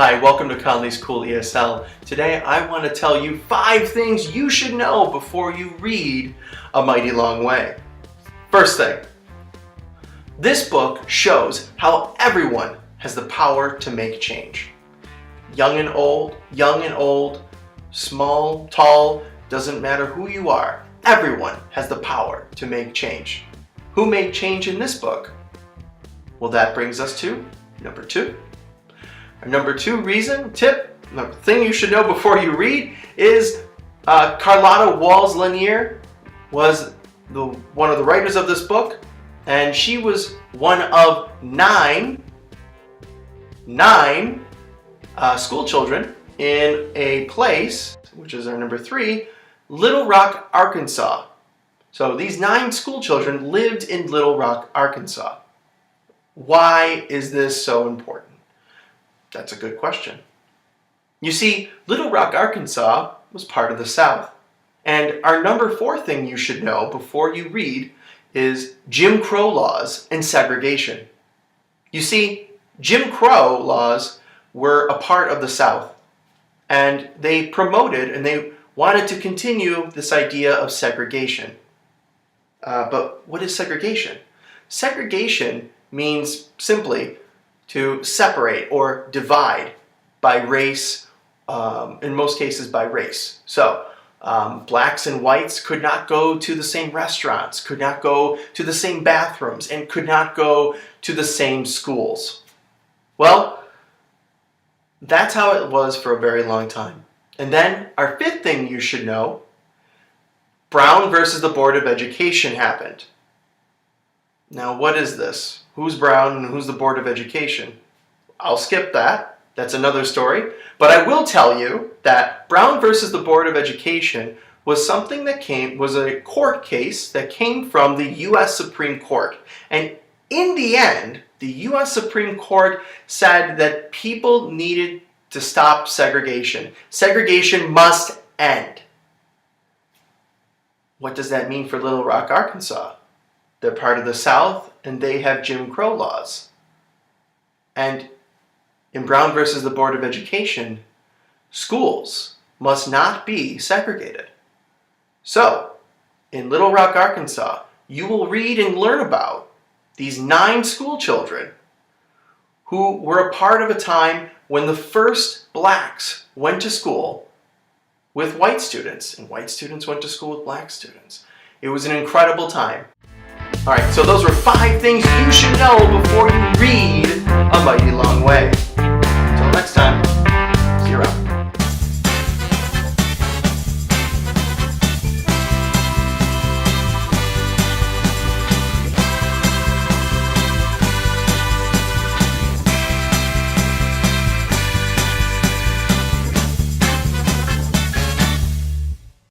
Hi, welcome to Conley's Cool ESL. Today I want to tell you 5 things you should know before you read A Mighty Long Way. First thing, this book shows how everyone has the power to make change. Young and old, small, tall, doesn't matter who you are. Everyone has the power to make change. Who made change in this book? Well, that brings us to number 2. Our number 2 thing you should know before you read is Carlotta Lanier was one of the writers of this book, and she was one of nine school children in a place, which is our number 3, Little Rock, Arkansas. So these 9 school children lived in Little Rock, Arkansas. Why is this so important? That's a good question. You see, Little Rock, Arkansas was part of the South. And our number 4 thing you should know before you read is Jim Crow laws and segregation. You see, Jim Crow laws were a part of the South, and they promoted and they wanted to continue this idea of segregation. But what is segregation? Segregation means simply to separate or divide by race, in most cases by race. So blacks and whites could not go to the same restaurants, could not go to the same bathrooms, and could not go to the same schools. Well, that's how it was for a very long time. And then our 5th thing you should know, Brown versus the Board of Education happened. Now, what is this? Who's Brown and who's the Board of Education? I'll skip that. That's another story. But I will tell you that Brown versus the Board of Education was something that was a court case that came from the U.S. Supreme Court. And in the end, the U.S. Supreme Court said that people needed to stop segregation. Segregation must end. What does that mean for Little Rock, Arkansas? They're part of the South, and they have Jim Crow laws. And in Brown versus the Board of Education, schools must not be segregated. So, in Little Rock, Arkansas, you will read and learn about these 9 school children who were a part of a time when the first blacks went to school with white students, and white students went to school with black students. It was an incredible time. Alright, so those were 5 things you should know before you read A Mighty Long Way.